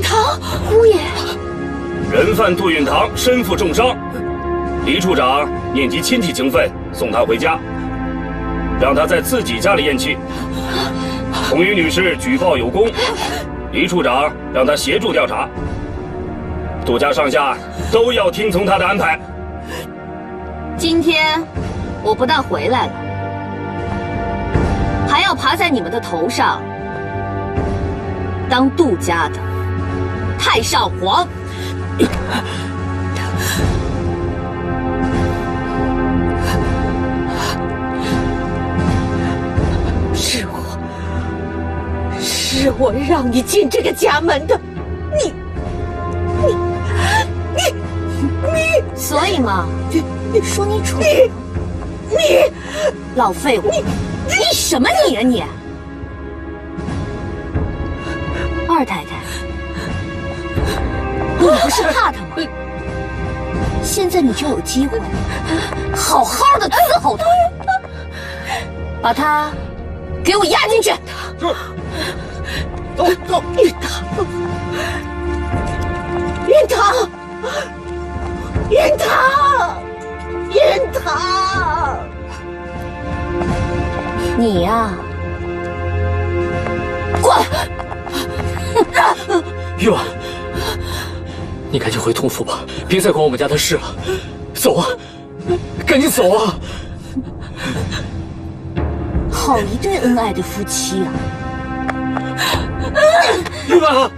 允堂，姑爷，人犯杜允堂身负重伤，黎处长念及亲戚情分，送他回家，让他在自己家里咽气。红衣女士举报有功，黎处长让他协助调查。杜家上下都要听从他的安排。今天我不但回来了，还要爬在你们的头上，当杜家的太上皇。是我让你进这个家门的，你，所以嘛，你说你蠢，你老废物，你什么你啊你？二太太，你不是怕他吗？现在你就有机会，好好的伺候他，把他给我押进去。允堂，你呀，滚！玉婉，你赶紧回同府吧，别再管我们家的事了。走啊，赶紧走啊！好一对恩爱的夫妻啊！玉婉，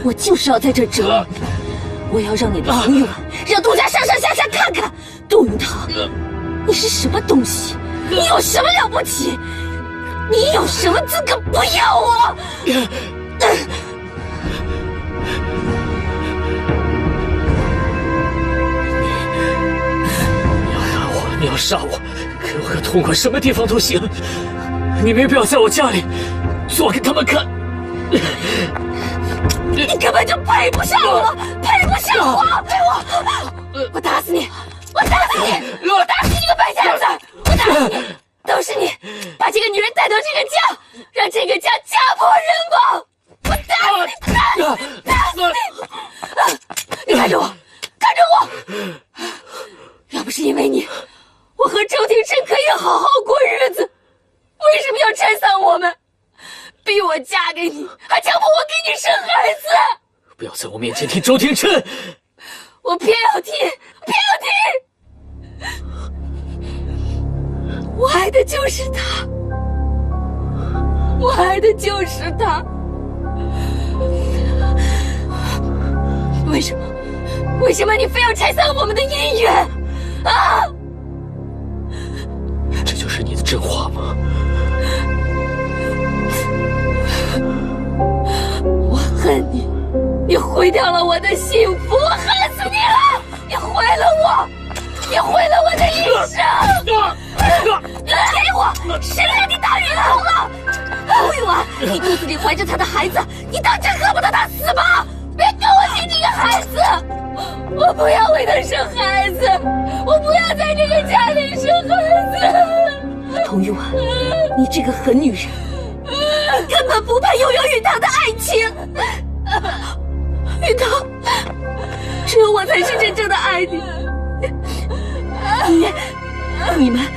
我就是要在这折你，我要让你的洪玉婉，让杜家上上下下看看，杜云堂，你是什么东西？你有什么了不起？你有什么资格不要我？你要打我，你要杀我，给我个痛快，什么地方都行。你没必要在我家里做给他们看。你根本就配不上我，配不上我！我打死你！我打死你！我打死你个败家子！我打死你！都是你把这个女人带到这个家，让这个家家破人亡！我打死你！打死你！你看着我，看着我！要不是因为你，我和周廷琛可以好好过日子，为什么要拆散我们？逼我嫁给你，还强迫我给你生孩子！不要在我面前提周廷琛！我偏要提，偏要提！我爱的就是他，我爱的就是他。为什么你非要拆散我们的姻缘？啊！这就是你的真话吗？我恨你，你毁掉了我的幸福，我恨死你了！你毁了我，你毁了我的一生！你给我！谁让你打允堂了？洪玉婉，你肚子里怀着他的孩子，你当真恨不得他死吗？别跟我提这个孩子！我不要为他生孩子，我不要在这个家里生孩子！洪玉婉，你这个狠女人！你根本不配拥有允堂的爱情，允堂，只有我才是真正的爱你。你们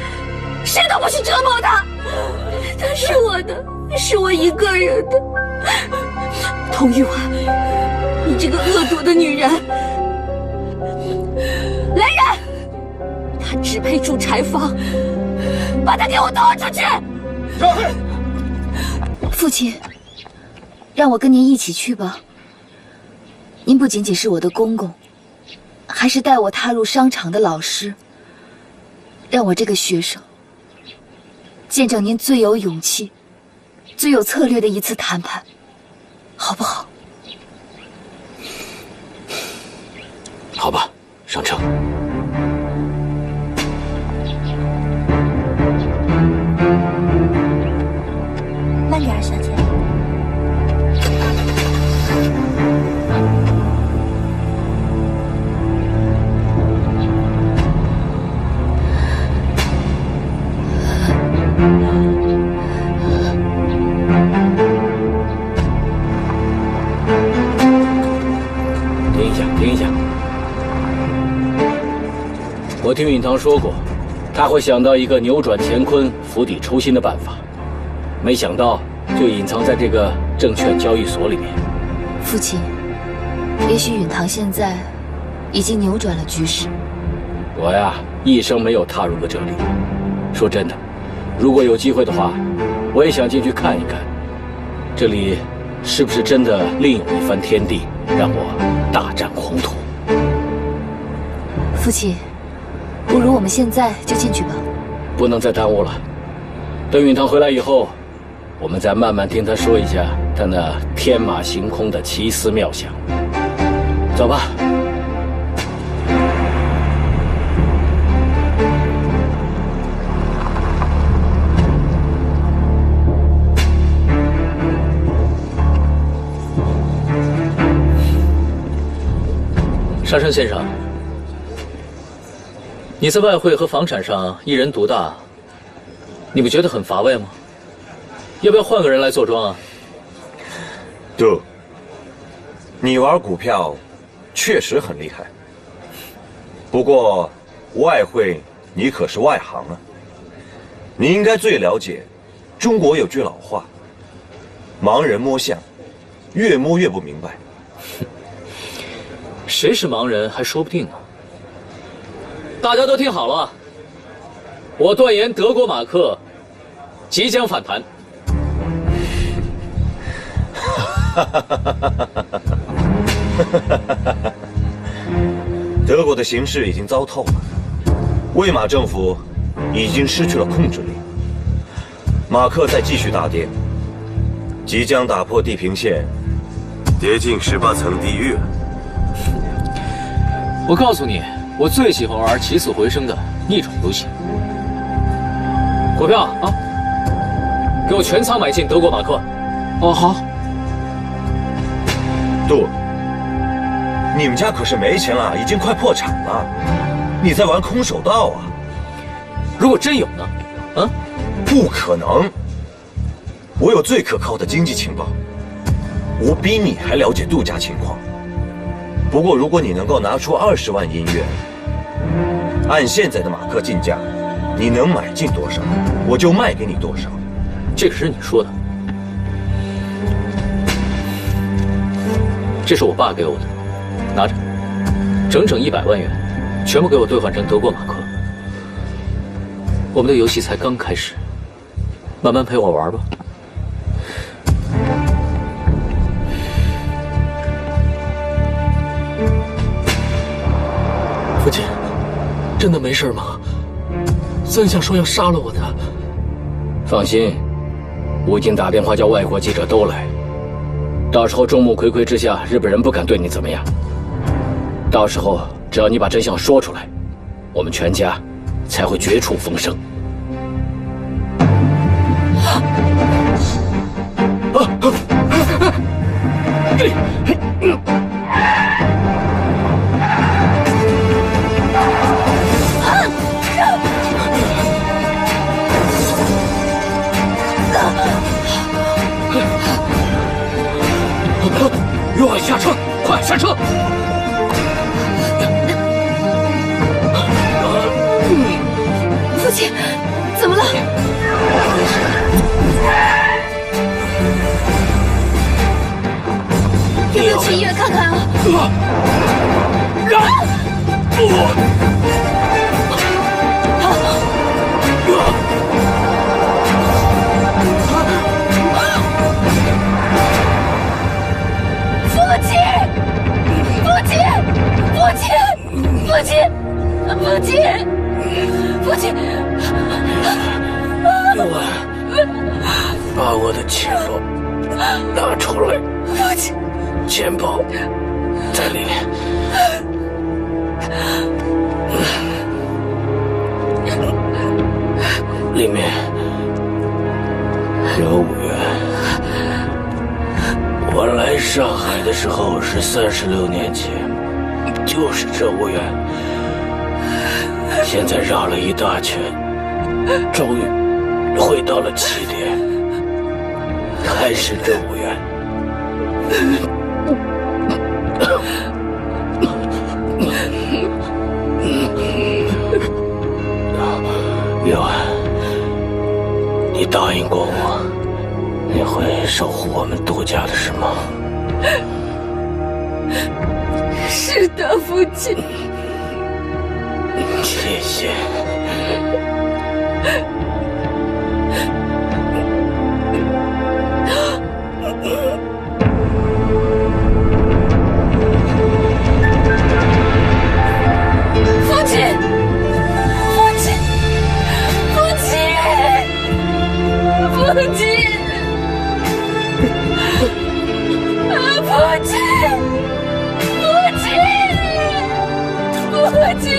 谁都不许折磨他，他是我的，是我一个人的。童玉婉，你这个恶毒的女人！来人，他只配住柴房，把他给我拖出去！父亲，让我跟您一起去吧。您不仅仅是我的公公，还是带我踏入商场的老师。让我这个学生见证您最有勇气、最有策略的一次谈判，好不好？好吧，上车。慢点，小姐。我听允堂说过，他会想到一个扭转乾坤、釜底抽薪的办法，没想到就隐藏在这个证券交易所里面。父亲，也许允堂现在已经扭转了局势。我呀，一生没有踏入过这里。说真的，如果有机会的话，我也想进去看一看，这里是不是真的另有一番天地，让我大展宏图。父亲，不如我们现在就进去吧。不能再耽误了。等允堂回来以后，我们再慢慢听他说一下他那天马行空的奇思妙想。走吧。沙山先生，你在外汇和房产上一人独大，你不觉得很乏味吗？要不要换个人来坐庄啊？杜，你玩股票确实很厉害，不过外汇你可是外行啊。你应该最了解，中国有句老话：盲人摸象，越摸越不明白。谁是盲人还说不定呢。大家都听好了，我断言德国马克即将反弹。德国的形势已经糟透了，魏玛政府已经失去了控制力，马克再继续大跌，即将打破地平线，跌进18层地狱了。我告诉你，我最喜欢玩起死回生的逆转游戏。股票啊，给我全仓买进德国马克。哦，好。杜，你们家可是没钱了，已经快破产了，你在玩空手道啊？如果真有呢？啊？不可能！我有最可靠的经济情报，我比你还了解杜家情况。不过，如果你能够拿出20万银元，按现在的马克进价，你能买进多少，我就卖给你多少。这个是你说的。这是我爸给我的，拿着，整整100万元，全部给我兑换成德国马克。我们的游戏才刚开始，慢慢陪我玩吧。父亲，真的没事吗？曾想说要杀了我的。放心，我已经打电话叫外国记者都来。到时候众目睽睽之下，日本人不敢对你怎么样。到时候只要你把真相说出来，我们全家才会绝处逢生。若下车，快下车！父亲，怎么了？要不要去医院看看啊？父亲！六万，把我的钱包拿出来。父亲，钱包在里面。里面有5元。我来上海的时候是36年前，就是这5元。现在绕了一大圈，终于回到了起点，还是这5元。月婉，你答应过我，你会守护我们杜家的，是吗？是的，父亲。谢谢。父亲，父亲，父亲，父亲，父亲，父亲，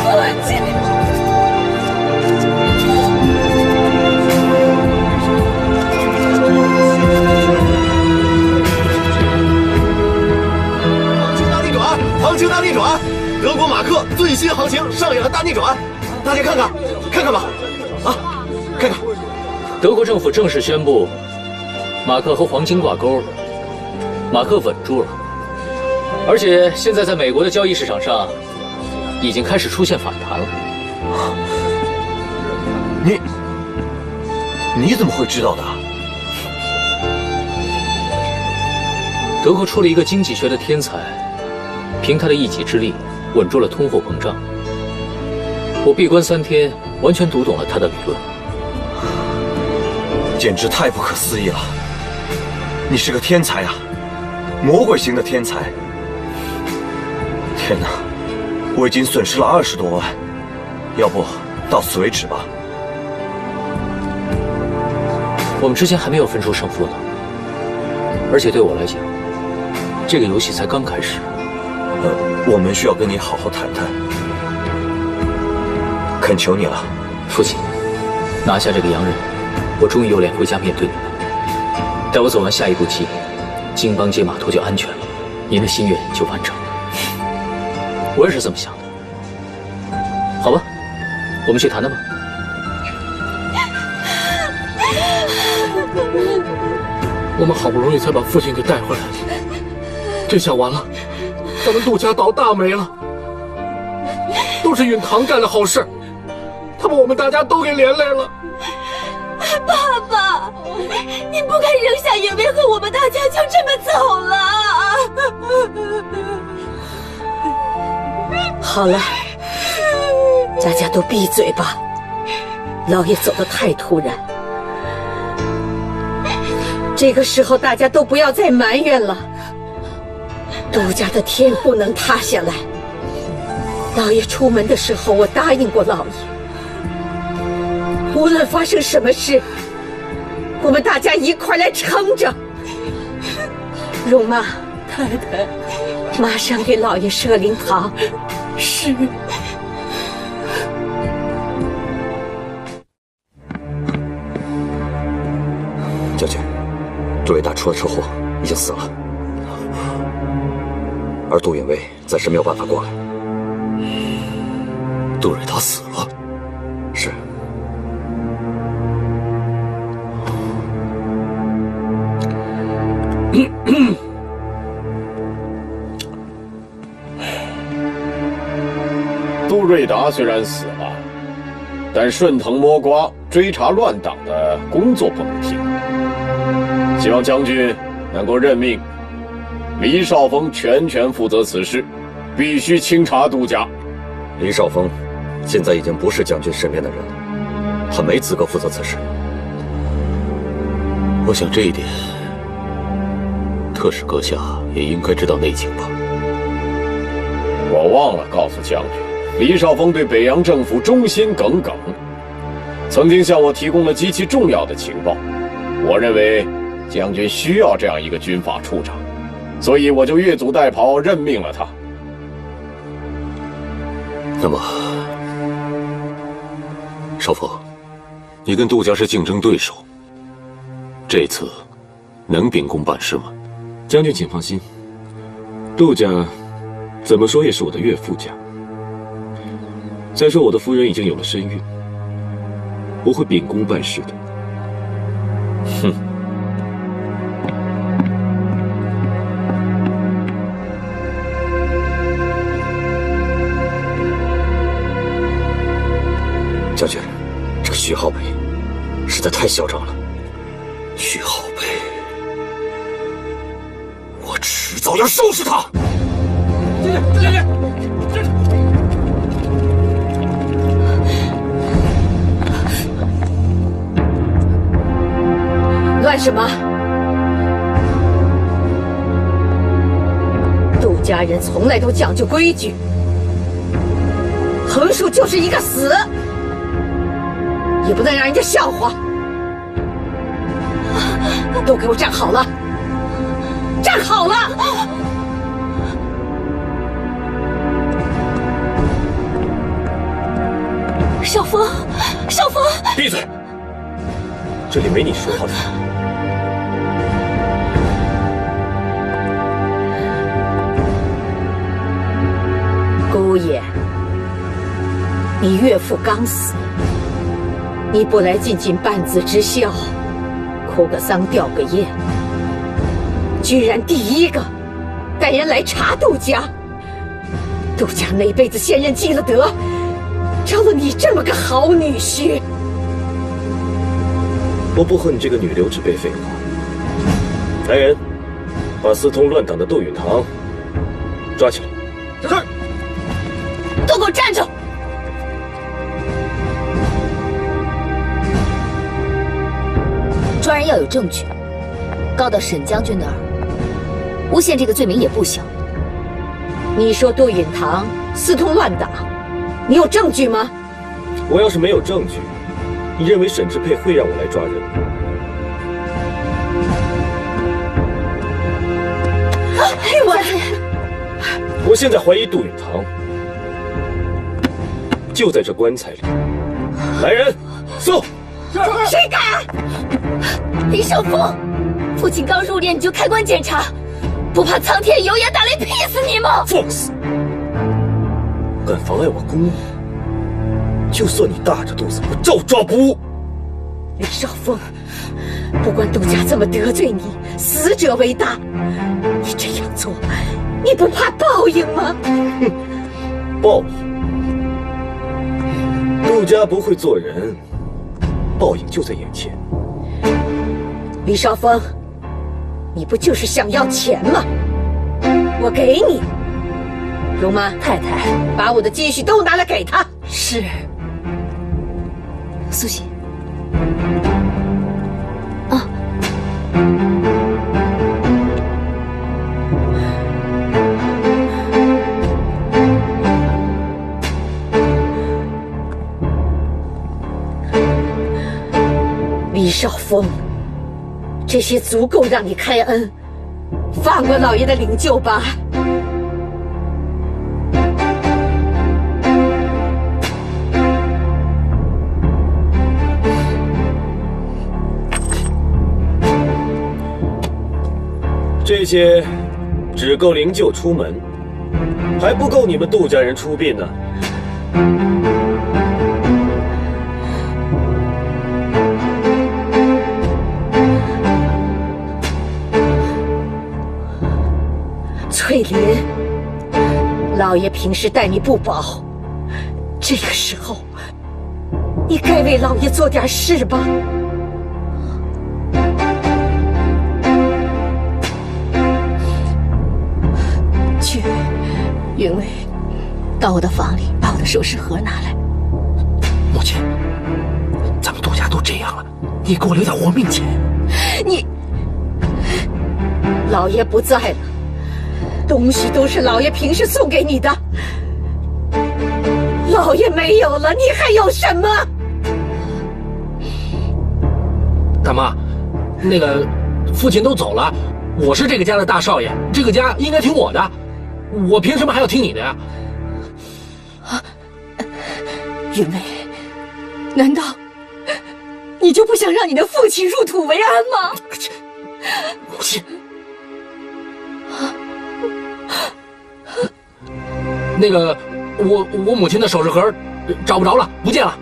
父亲。行情大逆转，德国马克最新行情上演了大逆转，大家看看吧，啊，看看。德国政府正式宣布，马克和黄金挂钩了，马克稳住了，而且现在在美国的交易市场上，已经开始出现反弹了。你怎么会知道的？德国出了一个经济学的天才。凭他的一己之力，稳住了通货膨胀。我闭关3天，完全读懂了他的理论，简直太不可思议了！你是个天才啊，魔鬼型的天才！天哪，我已经损失了20多万，要不到此为止吧？我们之间还没有分出胜负呢，而且对我来讲，这个游戏才刚开始。我们需要跟你好好谈谈，恳求你了，父亲，拿下这个洋人，我终于有脸回家面对你们。待我走完下一步棋，金邦街码头就安全了，您的心愿就完成了。我也是这么想的。好吧，我们去谈谈吧。我们好不容易才把父亲给带回来，这下完了。咱们杜家倒大霉了，都是允堂干的好事，他把我们大家都给连累了。爸爸，你不该扔下影卫和我们大家就这么走了。好了，大家都闭嘴吧，老爷走得太突然，这个时候大家都不要再埋怨了。杜家的天不能塌下来。老爷出门的时候，我答应过老爷，无论发生什么事，我们大家一块来撑着。容妈，太太，马上给老爷设灵堂。是。将军，杜伟达出了车祸，已经死了。而杜远威暂时没有办法过来。杜瑞达死了？是。杜瑞达虽然死了，但顺藤摸瓜、追查乱党的工作不能停。希望将军能够任命黎少峰全权负责此事，必须清查杜家。黎少峰现在已经不是将军身边的人了，他没资格负责此事。我想这一点，特使阁下也应该知道内情吧？我忘了告诉将军，黎少峰对北洋政府忠心耿耿，曾经向我提供了极其重要的情报。我认为将军需要这样一个军法处长，所以我就越俎代庖任命了他。那么，少峰，你跟杜家是竞争对手，这次能秉公办事吗？将军请放心，杜家怎么说也是我的岳父家。再说我的夫人已经有了身孕，不会秉公办事的。哼。将军，这个徐浩北实在太嚣张了。徐浩北，我迟早要收拾他！将军，乱什么？杜家人从来都讲究规矩，横竖就是一个死，也不能让人家笑话。都给我站好了！站好了！少峰，少峰，闭嘴！这里没你说话的。姑爷，你岳父刚死，你不来尽尽半子之孝，哭个丧吊个唁，居然第一个带人来查杜家。杜家那辈子先人积了德，招了你这么个好女婿。我不和你这个女流之辈废话。来人，把私通乱党的窦允堂抓起来。是。都给我站住！抓人要有证据，告到沈将军那儿，诬陷这个罪名也不小。你说窦允堂私通乱党，你有证据吗？我要是没有证据，你认为沈志佩会让我来抓人？我现在怀疑杜允堂就在这棺材里。来人，搜！谁敢？李少峰，父亲刚入殓你就开棺检查，不怕苍天有眼打雷劈死你吗？放肆！敢妨碍我公务，就算你大着肚子，我照抓不误。李少峰，不管杜家怎么得罪你，死者为大，你这样做，你不怕报应吗？哼，报应？杜家不会做人，报应就在眼前。李少峰，你不就是想要钱吗？我给你。容妈太太，把我的积蓄都拿来给他。是。苏喜。啊。李少峰，这些足够让你开恩，放过老爷的灵柩吧。这些只够灵柩出门，还不够你们杜家人出殡呢。翠林，老爷平时待你不薄，这个时候，你该为老爷做点事吧。去，云薇，到我的房里把我的首饰盒拿来。母亲，咱们杜家都这样了，你给我留点活命钱。你，老爷不在了。东西都是老爷平时送给你的，老爷没有了，你还有什么？大妈，那个父亲都走了，我是这个家的大少爷，这个家应该听我的，我凭什么还要听你的呀？啊，云薇，难道你就不想让你的父亲入土为安吗？母亲。那个，我母亲的首饰盒找不着了，不见了。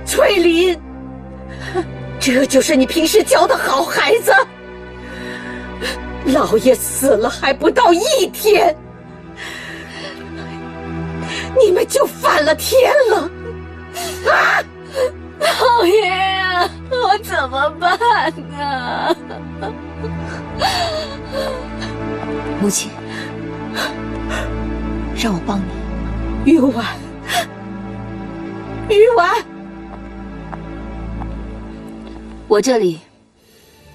翠林，这就是你平时教的好孩子。老爷死了还不到1天，你们就反了天了啊！怎么办啊？母亲，让我帮你。玉婉，玉婉，我这里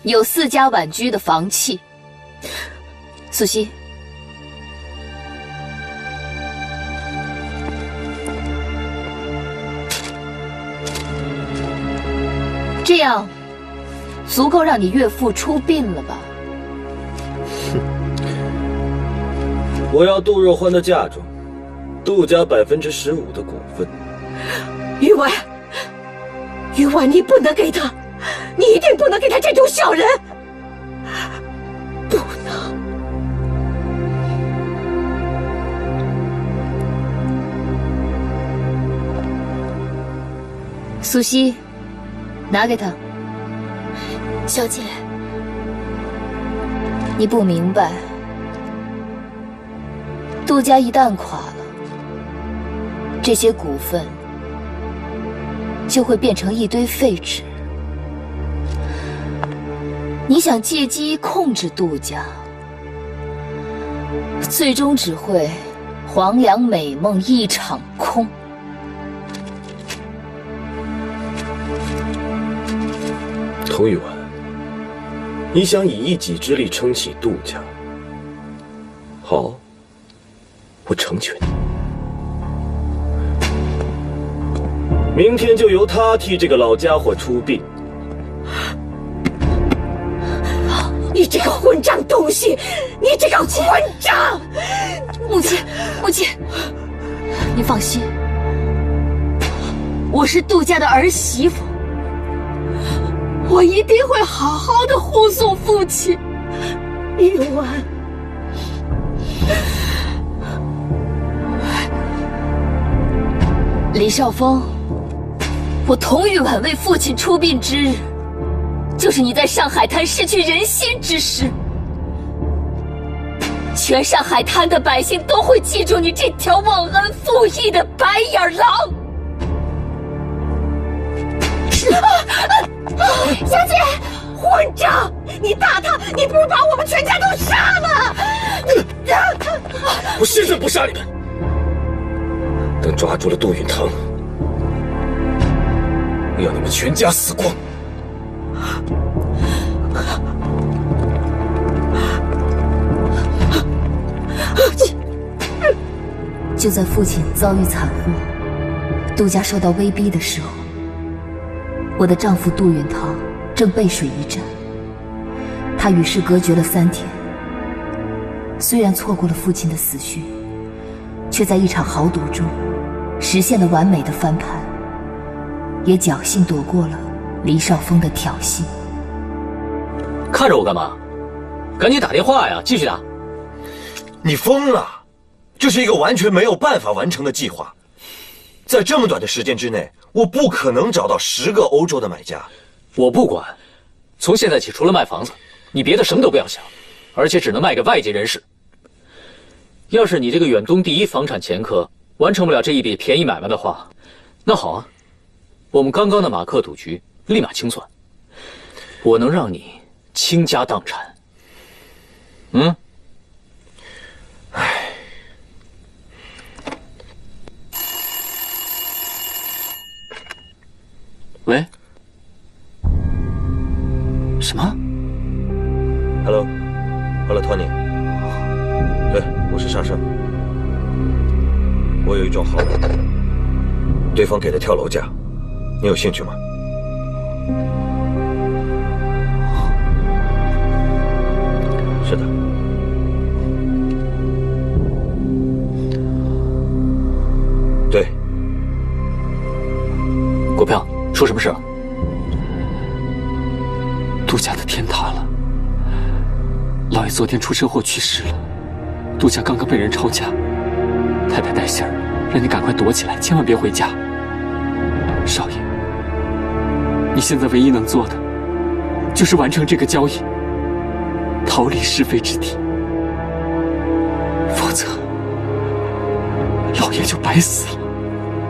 有4家婉居的房契。素汐，这样足够让你岳父出殡了吧？我要杜若欢的嫁妆，杜家15%的股份。玉婉，玉婉，你不能给他，你一定不能给他这种小人，不能。素汐，拿给他。小姐，你不明白，杜家一旦垮了，这些股份就会变成一堆废纸。你想借机控制杜家，最终只会黄粱美梦一场空。童玉婉，你想以一己之力撑起杜家？好，我成全你。明天就由他替这个老家伙出殡。你这个混账东西！你这个混账！母亲，母亲，你放心，我是杜家的儿媳妇，我一定会好好的护送父亲。玉婉，李少峰，我童玉婉为父亲出殡之日，就是你在上海滩失去人心之时。全上海滩的百姓都会记住你这条忘恩负义的白眼狼。小姐，混账！你打他，你不如把我们全家都杀了！我现在不杀你们，等抓住了杜允堂，我要你们全家死光！就在父亲遭遇惨祸，杜家受到威逼的时候，我的丈夫杜允堂正背水一战，他与世隔绝了3天，虽然错过了父亲的死讯，却在一场豪赌中实现了完美的翻盘，也侥幸躲过了黎少峰的挑衅。看着我干嘛？赶紧打电话呀！继续打。你疯了！这是一个完全没有办法完成的计划，在这么短的时间之内，我不可能找到10个欧洲的买家。我不管，从现在起，除了卖房子，你别的什么都不要想，而且只能卖给外界人士。要是你这个远东第一房产掮客完成不了这一笔便宜买卖的话，那好啊，我们刚刚的马克赌局立马清算，我能让你倾家荡产。嗯？唉。喂？什么 ？Hello， Tony。对，我是沙生。我有一幢豪宅，对方给的跳楼价，你有兴趣吗？是的。对。股票出什么事了？杜家的天塌了，老爷昨天出车祸去世了，杜家刚刚被人抄家，太太带信儿，让你赶快躲起来，千万别回家。少爷，你现在唯一能做的，就是完成这个交易，逃离是非之地，否则老爷就白死了。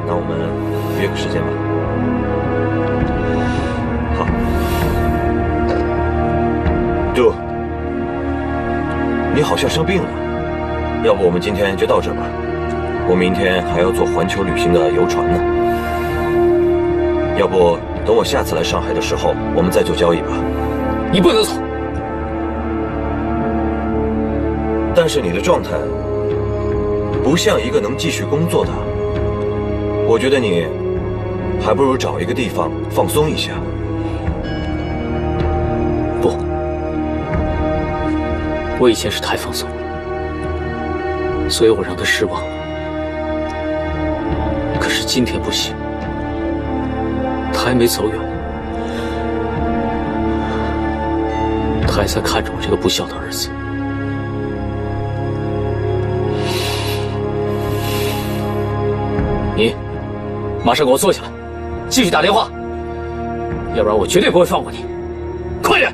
那我们约个时间吧。好。像生病了，要不我们今天就到这吧。我明天还要坐环球旅行的游船呢。要不等我下次来上海的时候，我们再做交易吧。你不能走。但是你的状态不像一个能继续工作的，我觉得你还不如找一个地方放松一下。不，我以前是太放松了，所以我让他失望了。可是今天不行，他还没走远，他还在看着我这个不孝的儿子。你马上给我坐下来，继续打电话，要不然我绝对不会放过你。快点！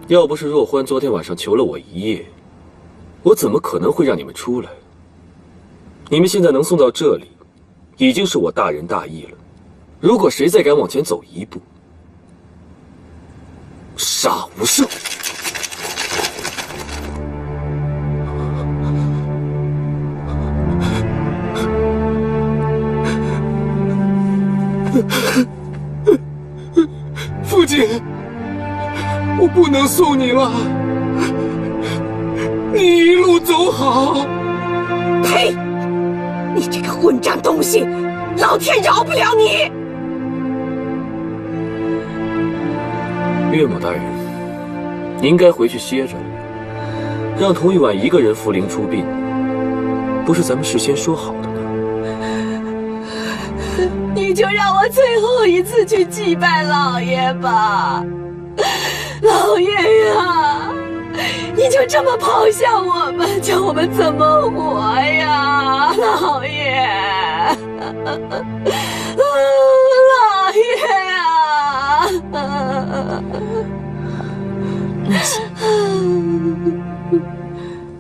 要不是若欢昨天晚上求了我一夜，我怎么可能会让你们出来？你们现在能送到这里，已经是我大仁大义了。如果谁再敢往前走一步，杀无赦！父亲，我不能送你了，你一路走好。呸！你这个混账东西，老天饶不了你！岳母大人，你应该回去歇着了。让童玉婉一个人扶灵出殡，不是咱们事先说好的吗？你就让我最后一次去祭拜老爷吧，老爷呀！你就这么抛下我们，叫我们怎么活呀，老爷！老爷呀！那行，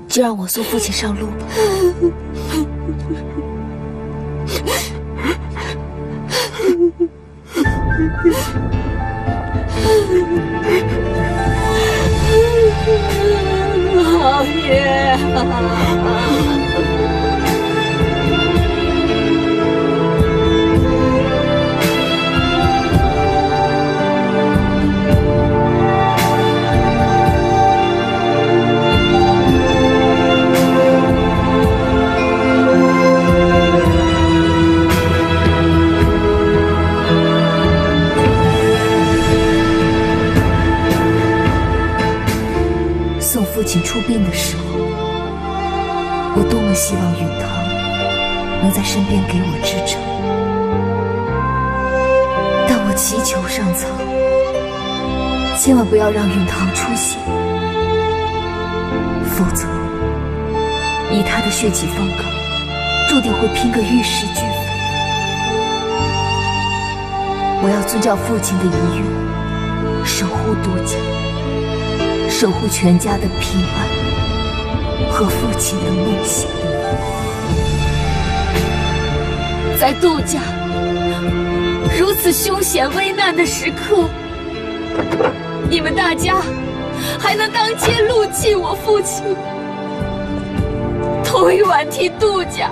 就让我送父亲上路吧。老爷，送父亲出殡的时候，我多么希望允堂能在身边给我支撑，但我祈求上苍，千万不要让允堂出现，否则以他的血气方刚，注定会拼个玉石俱焚。我要遵照父亲的遗愿，守护杜家，守护全家的平安和父亲的梦想。在杜家如此凶险危难的时刻，你们大家还能当街怒泣我父亲，童玉婉替杜家，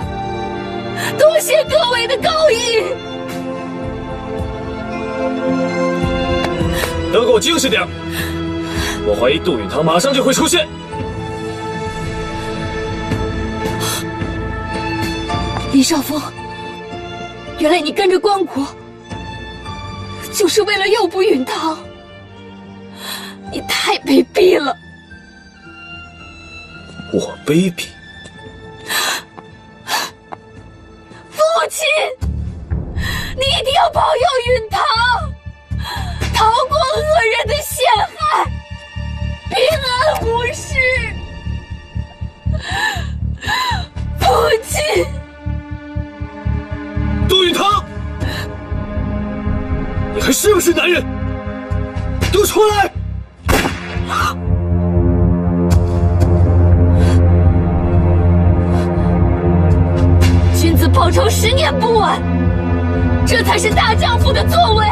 多谢各位的高义。都给我精神点！我怀疑杜允堂马上就会出现。李少峰，原来你跟着关国，就是为了诱捕允堂。你太卑鄙了！我卑鄙？父亲，你一定要保佑允堂，逃过恶人的陷害，平安无事。父亲，杜允堂，你还是不是男人？给我出来！君子报仇10年不晚，这才是大丈夫的作为。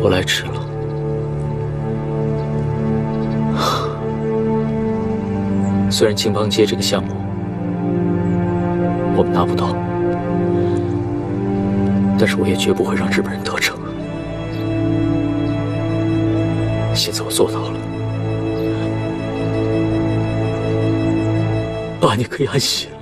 我来迟了。虽然青帮街这个项目我们拿不到，但是我也绝不会让日本人得逞。现在我做到了，爸，你可以安息了。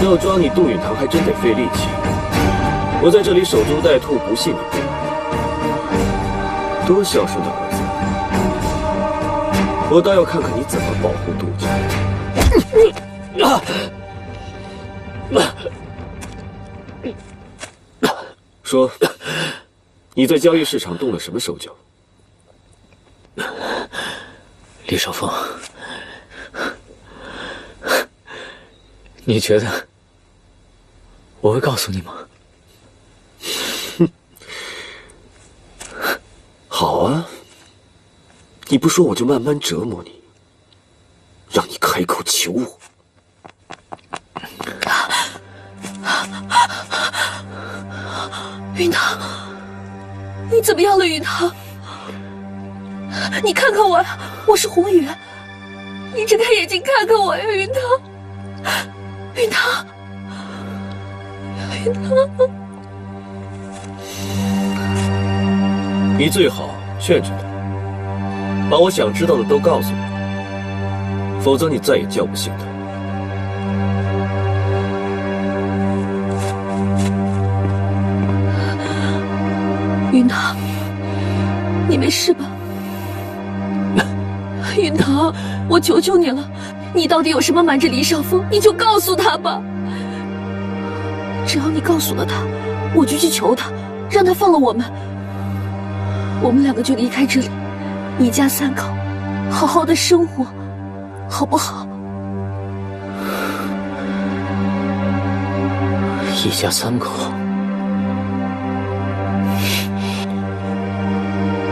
要抓你杜允堂还真得费力气，我在这里守株待兔，不信你不来。多孝顺的儿子，我倒要看看你怎么保护杜家。说，你在交易市场动了什么手脚？李少峰，你觉得我会告诉你吗？好啊，你不说我就慢慢折磨你，让你开口求我。允堂，你怎么样了？允堂，你看看我呀，我是红雨，你睁开眼睛看看我呀，允堂，允堂，允堂。你最好劝劝他，把我想知道的都告诉我，否则你再也叫不醒他。允堂，你没事吧？允堂，我求求你了，你到底有什么瞒着李少峰，你就告诉他吧。只要你告诉了他，我就去求他，让他放了我们。我们两个就离开这里，一家3口，好好的生活，好不好？一家3口。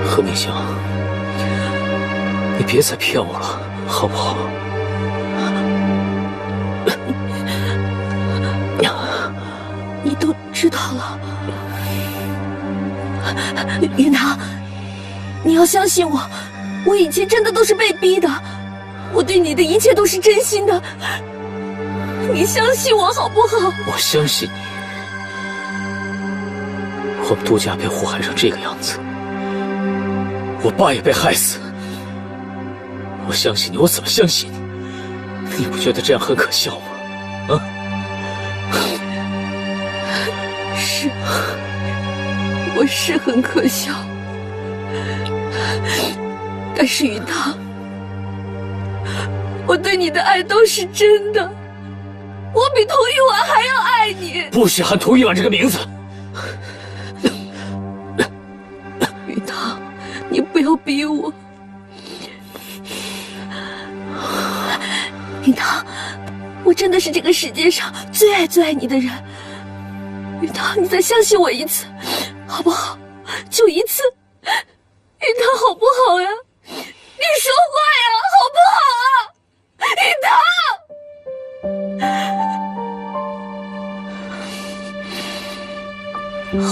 何明香，你别再骗我了，好不好？你都知道了，允堂，你要相信我，我以前真的都是被逼的，我对你的一切都是真心的，你相信我好不好？我相信你。我们杜家被祸害成这个样子，我爸也被害死，我相信你，我怎么相信你？你不觉得这样很可笑吗？啊？是，我是很可笑，但是允堂，我对你的爱都是真的，我比童玉婉还要爱你。不许喊童玉婉这个名字！云堂，你不要逼我。云堂，我真的是这个世界上最爱你的人。云堂，你再相信我一次，好不好？就一次。云堂，好不好呀？你说话呀，好不好啊？云堂。好，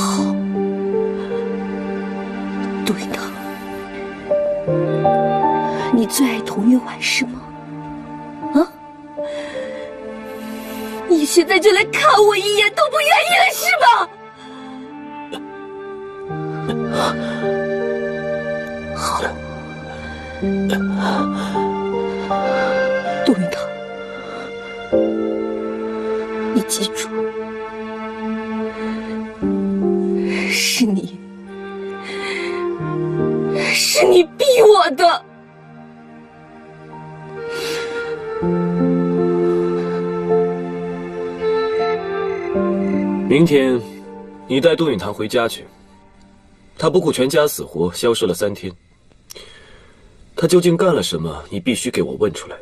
杜云堂，你最爱童玉婉是吗？啊？你现在就来看我一眼都不愿意了是吧？好了，杜云堂，你记住，是你逼我的。明天，你带杜允堂回家去。他不顾全家死活，消失了3天。他究竟干了什么？你必须给我问出来。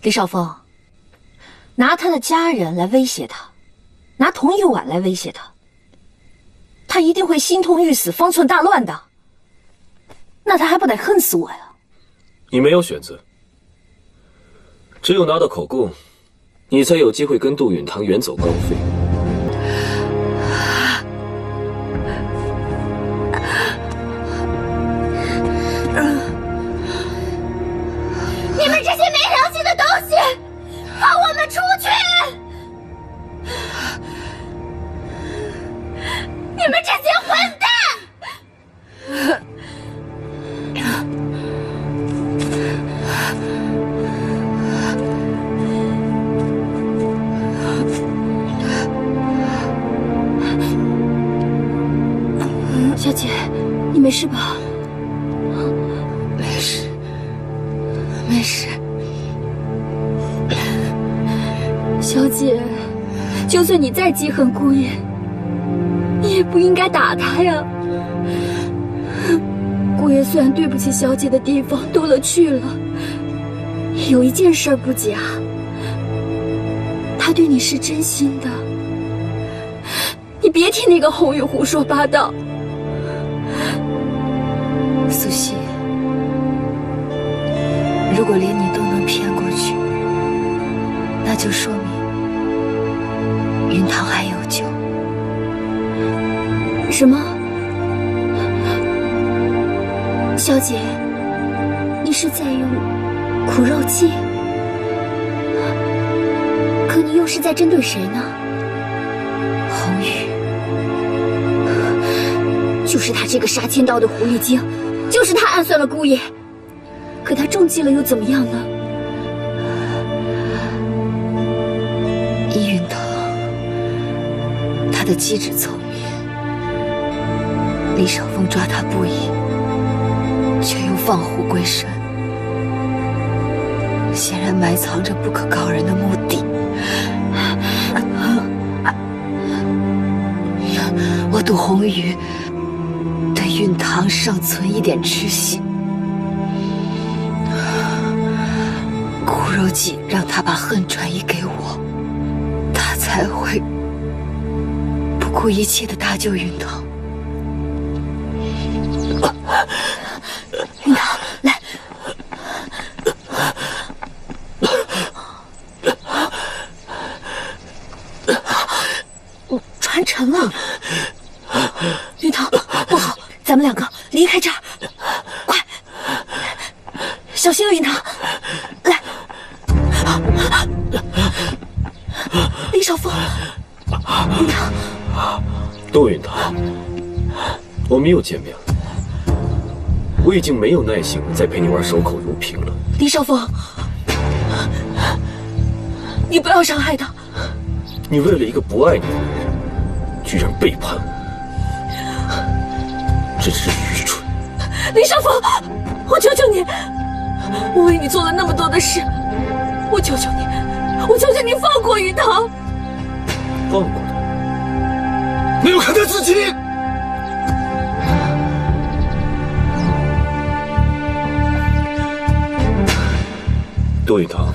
李少峰，拿他的家人来威胁他，拿童玉婉来威胁他，他一定会心痛欲死，方寸大乱的。那他还不得恨死我呀？你没有选择，只有拿到口供，你才有机会跟杜允堂远走高飞。你们这些没良心的东西，放我们出去！你们这些混蛋！小姐，你没事吧？没事，没事。小姐，就算你再记恨姑爷，你也不应该打他呀。姑爷虽然对不起小姐的地方多了去了，有一件事不假，他对你是真心的。你别听那个红玉胡说八道。苏西，如果连你都能骗过去，那就说明云堂还有救。什么？小姐，你是在用苦肉计？可你又是在针对谁呢？红玉，就是他这个杀千刀的狐狸精。就是他暗算了姑爷，可他中计了又怎么样呢？依云堂，他的机智聪明，李少峰抓他不易，却又放虎归山，显然埋藏着不可告人的目的。我赌红鱼对允堂尚存一点痴心，苦肉计让他把恨转移给我，他才会不顾一切的搭救允堂。允堂，来。船沉了，允堂，不好，咱们两个离开这儿，快，小心啊，允堂，来，李少峰，允堂，杜允堂，我们又见面了，我已经没有耐心再陪你玩守口如瓶了。李少峰，你不要伤害他。你为了一个不爱你的人，居然背叛我，真是愚蠢！李少峰，我求求你，我为你做了那么多的事，我求求你，我求求你放过云堂。放过他？没有看他自己。杜云堂，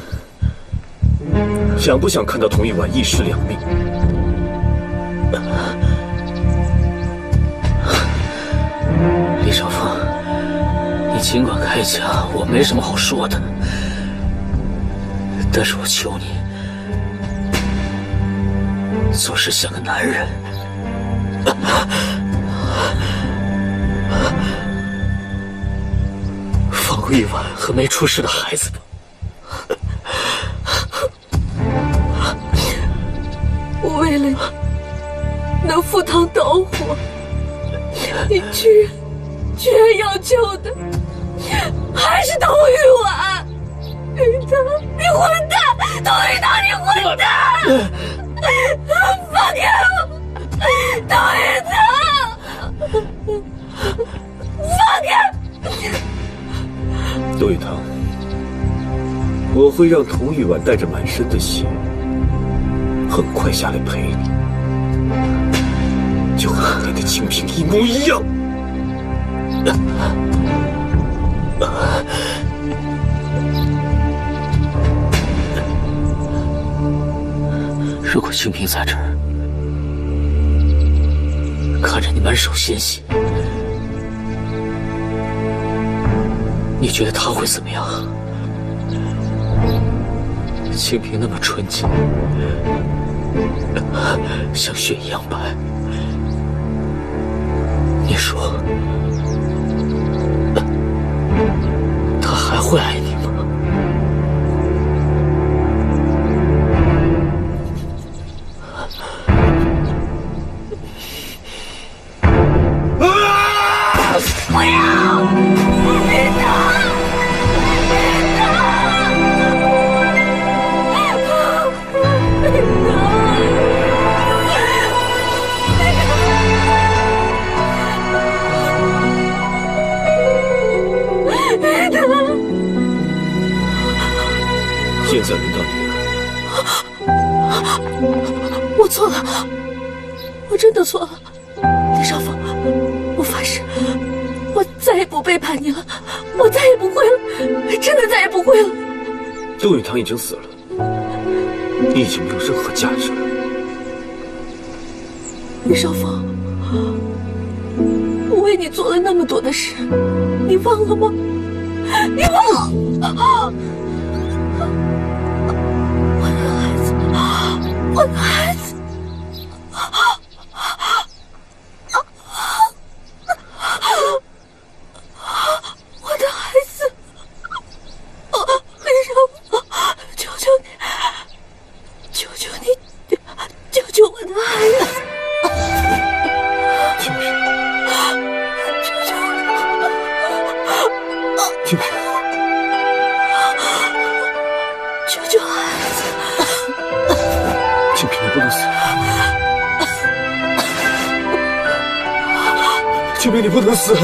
想不想看到童玉婉一尸两命？李少峰，你尽管开枪，我没什么好说的。但是我求你，做事像个男人。放过玉婉和没出世的孩子吧。我为了你能赴汤蹈火，你居然要救的还是童玉婉！云堂，你混蛋！童玉堂，你混蛋！放开我！童玉堂，放开！杜云堂，我会让童玉婉带着满身的血，很快下来陪你，就和当年的清平一模一样。如果清平在这儿，看着你满手鲜血，你觉得他会怎么样？清平那么纯洁，像雪一样白，你说他还会爱你吗？不要！云堂，云现在轮到你了。我错了，我真的错了，李少峰，我发誓，我再也不背叛你了，我再也不会了，真的再也不会了。杜宇堂已经死了，你已经没有任何价值了。李少峰，我为你做了那么多的事，你忘了吗？你忘了？我的孩子，我的孩子。我的孩子，李少峰，求求你，求求你，救救我的孩子！清平，求求你，清平，救救孩子！清平，你不能死！清平，你不能死！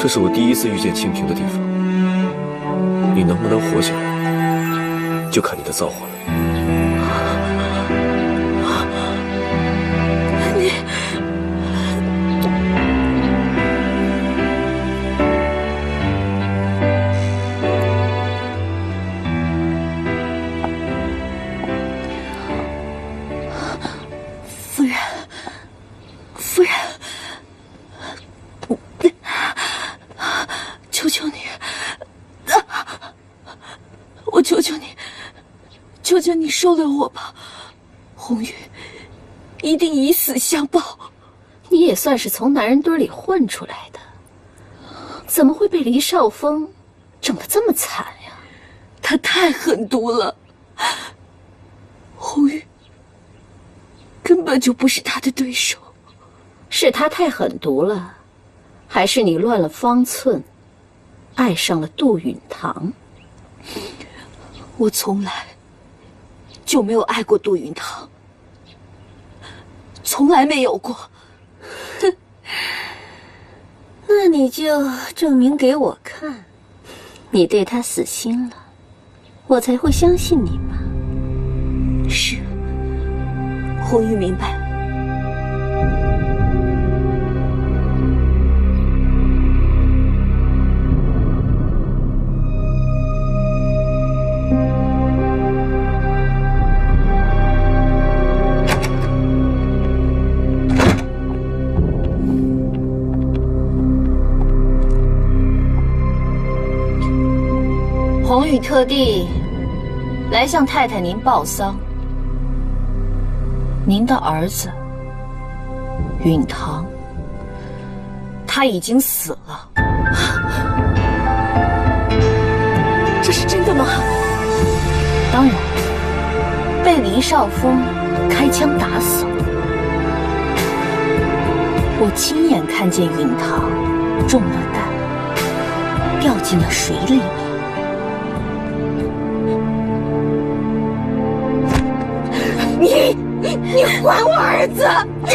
这是我第一次遇见清平的地方，你能不能活下来，就看你的造化了。夫人，夫人。求求你，我求求你，求求你收留我吧，红玉一定以死相报。你也算是从男人堆里混出来的，怎么会被黎少峰整得这么惨呀？他太狠毒了，本就不是他的对手。是他太狠毒了，还是你乱了方寸，爱上了杜允堂？我从来就没有爱过杜允堂，从来没有过。哼，那你就证明给我看，你对他死心了，我才会相信你嘛。是，红玉明白了。红玉特地来向太太您报丧，您的儿子允堂，他已经死了。这是真的吗？当然，被黎少峰开枪打死了。我亲眼看见允堂中了弹，掉进了水里面。你还我儿子！你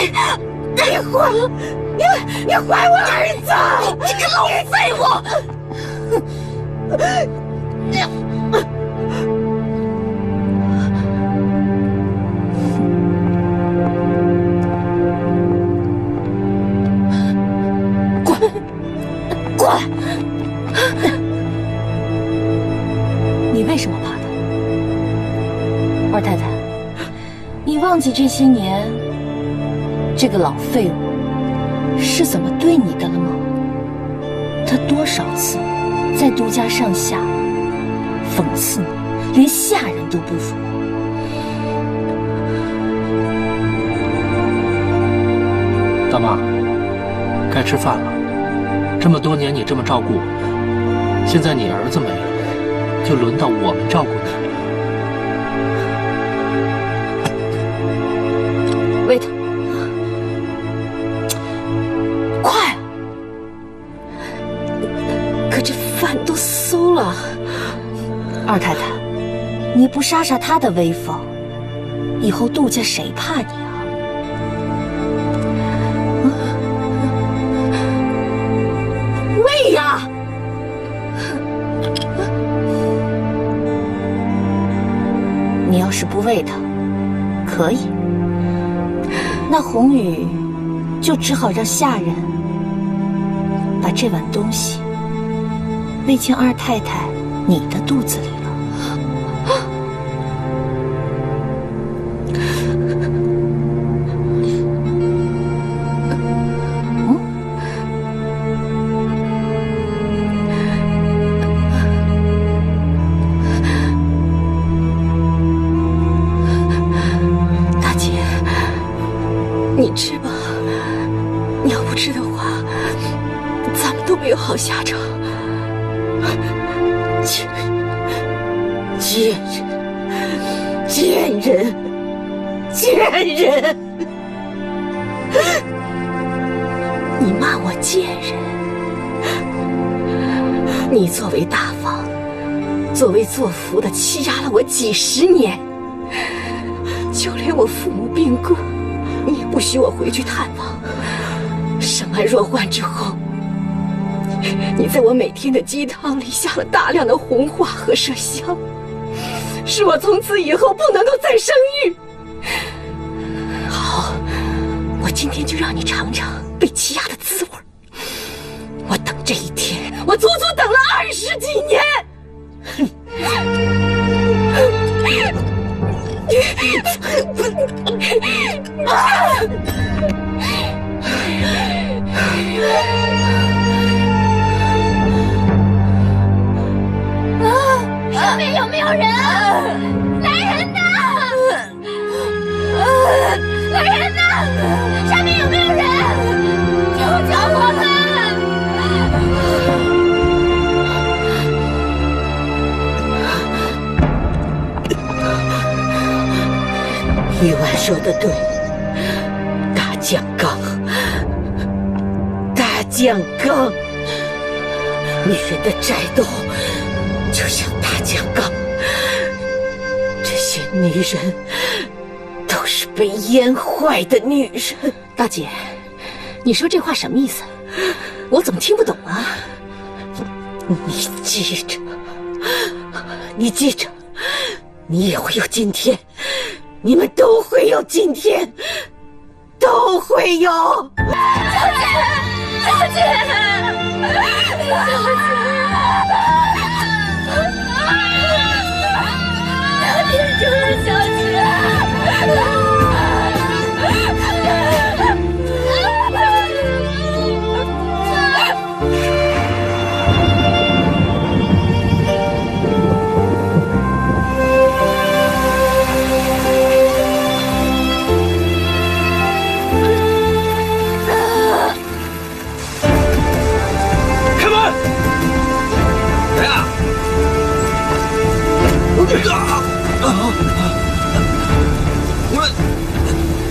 还我儿子！你个老废物！滚！你为什么怕他？二太太，你忘记这些年这个老废物是怎么对你的了吗？他多少次在杜家上下讽刺你，连下人都不如。大妈，该吃饭了。这么多年你这么照顾我们，现在你儿子没了，就轮到我们照顾你了。喂他，快啊！可这饭都馊了。二太太，你不杀杀他的威风，以后杜家谁怕你啊？喂呀！你要是不喂他，可以。那红雨就只好让下人把这碗东西喂进二太太你的肚子里了。你吃吧，你要不吃的话，咱们都没有好下场。贱人！你骂我贱人？你作为大房，作为做福的，欺压了我几10年，就连我父母病故，你也不许我回去探望。生完若幻之后，你在我每天的鸡汤里下了大量的红花和麝香，使我从此以后不能够再生育。好，我今天就让你尝尝被欺压的滋味。我等这一天，我足足等了20几年。上面有没有人？来人呐！来人呐！上面有没有人？救救我们！玉婉说的对，江刚，大江刚，女人的战斗就像大江刚，这些女人都是被阉坏的女人。大姐，你说这话什么意思？我怎么听不懂啊？你记着，你记着，你也会有今天，你们都会有今天，都会有。小姐，别住了，小姐。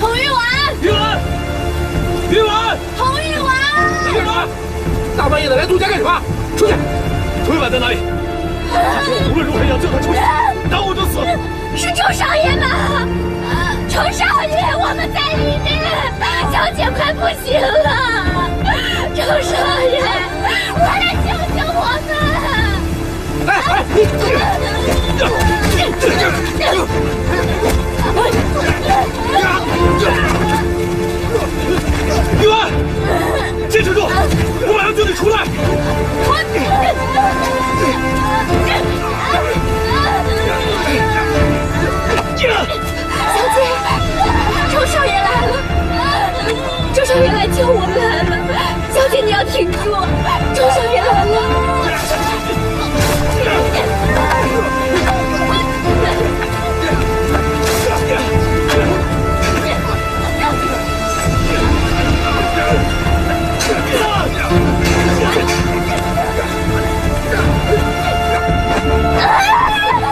彭玉婉，玉婉，彭玉婉，玉婉，大半夜的来杜家干什么？出去！楚玉婉在哪里？我无论如何也要救她出去，耽误就死。是周少爷吗？周少爷，我们在里面，小姐快不行了。周少爷，快来救救我们！玉婉，坚持住，我马上救你出来。小姐，周少爷来了，周少爷来救我们来了。小姐，你要挺住，周少爷来了。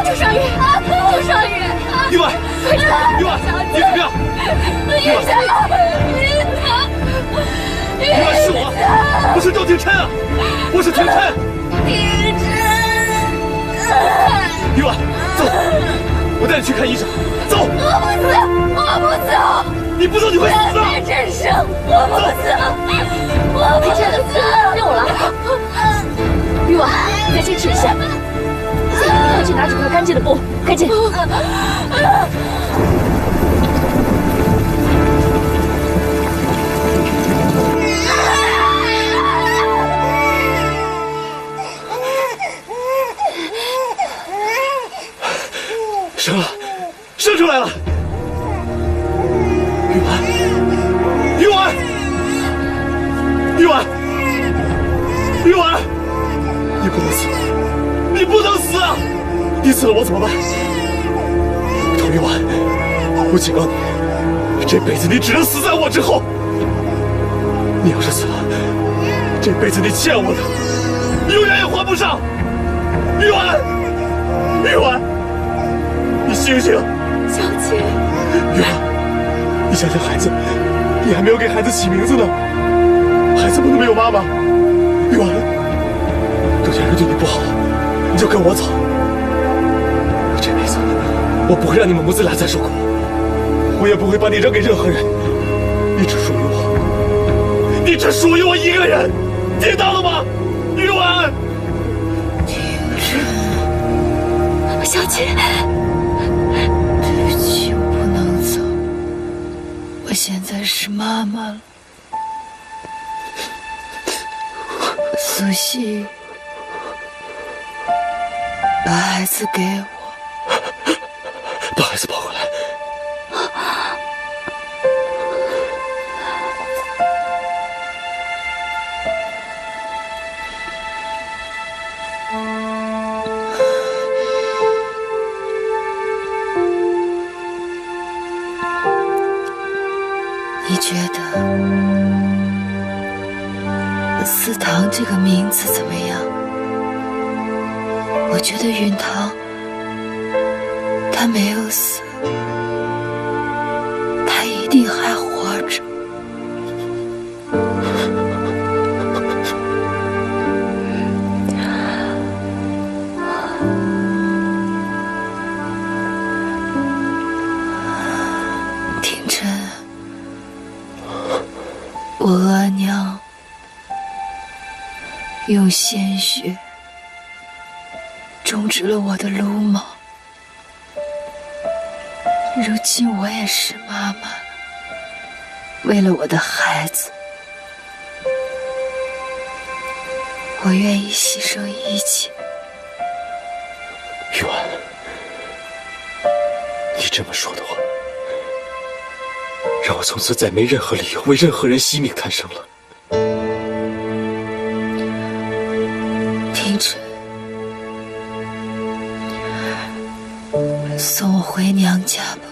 周少爷，周少爷，玉婉，玉婉，你怎么样？玉婉，玉婉是我，不是周廷琛啊，我是廷琛。廷琛，玉婉，走，我带你去看医生。走。我不走，我不走。你不走你会死的。别真生，我不走，我不走。让我来。玉婉，你再坚持一下。快去拿几块干净的布，快进。生了，生出来了。玉婉，玉婉，玉婉，玉婉，你不能死，你不能死啊！你死了我怎么办？陶玉婉，我警告你，这辈子你只能死在我之后。你要是死了，这辈子你欠我的，永远也还不上。玉婉，玉婉，你醒醒！小姐，玉婉，你想想孩子，你还没有给孩子起名字呢，孩子不能没有妈妈。玉婉，杜家人对你不好，你就跟我走。这辈子我不会让你们母子俩再受苦，我也不会把你扔给任何人，你只属于我，你只属于我一个人，听到了吗？玉婉，小姐，对不起，我不能走，我现在是妈妈了。苏西，把孩子给我，把孩子抱回来。你觉得思棠这个名字怎么样？我觉得允堂他没有死，他一定还活着。我额娘用鲜血种植了我的鲁莽，如今我也是妈妈了，为了我的孩子，我愿意牺牲一切。玉婉，你这么说的话，让我从此再没任何理由为任何人惜命贪生了。廷臣，送我回娘家吧。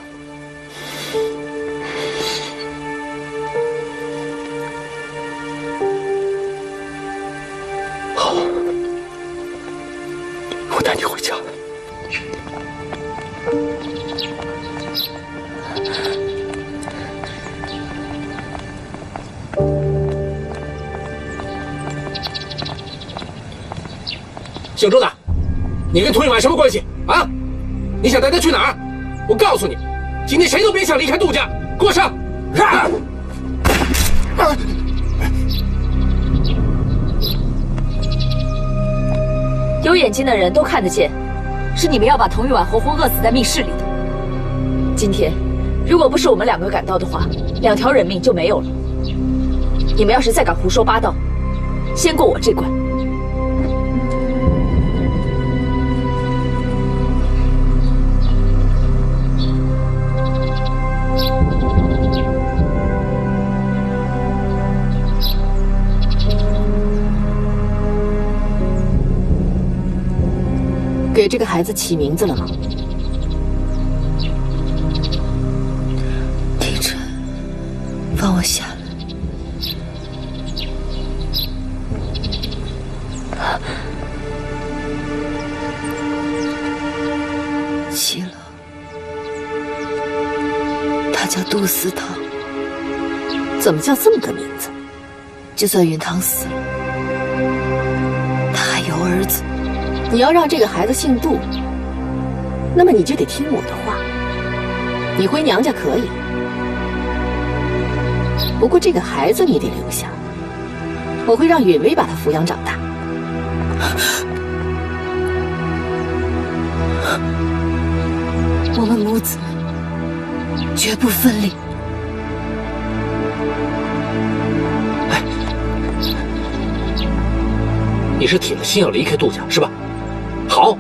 好，我带你回家。姓周的，你跟涂玉婉什么关系啊？你想带她去哪儿？我告诉你，今天谁都别想离开杜家，给我上！有眼睛的人都看得见，是你们要把童玉婉活活饿死在密室里的。今天，如果不是我们2个赶到的话，2条人命就没有了。你们要是再敢胡说八道，先过我这关。给这个孩子起名字了吗？廷臣，放我下来。齐了，他叫杜思堂。怎么叫这么个名字？就算允堂死了，他还有儿子。你要让这个孩子姓杜，那么你就得听我的话。你回娘家可以，不过这个孩子你得留下，我会让允薇把他抚养长大。我们母子绝不分离。你是铁了心要离开杜家是吧？好，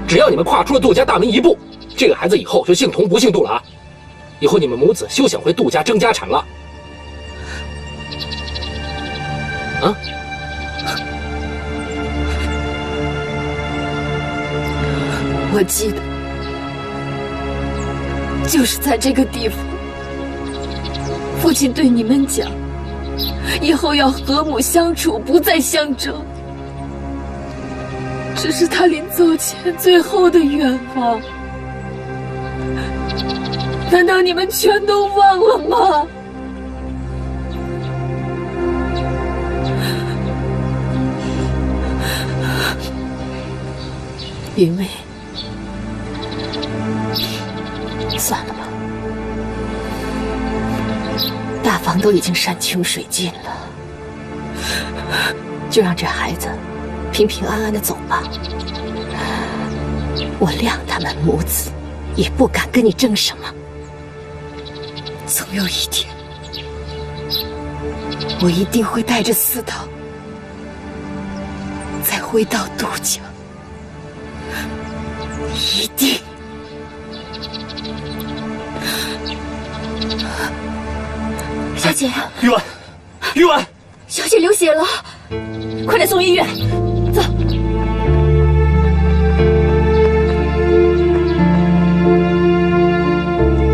只要你们跨出了杜家大门一步，这个孩子以后就姓童不姓杜了啊！以后你们母子休想回杜家争家产了。啊？我记得，就是在这个地方，父亲对你们讲，以后要和睦相处，不再相争。这是他临走前最后的愿望，难道你们全都忘了吗？云薇，算了吧，大房都已经山穷水尽了，就让这孩子平平安安的走吧。我谅他们母子，也不敢跟你争什么。总有一天，我一定会带着思堂再回到杜家，一定。小姐，玉婉，玉婉，小姐流血了，快点送医院！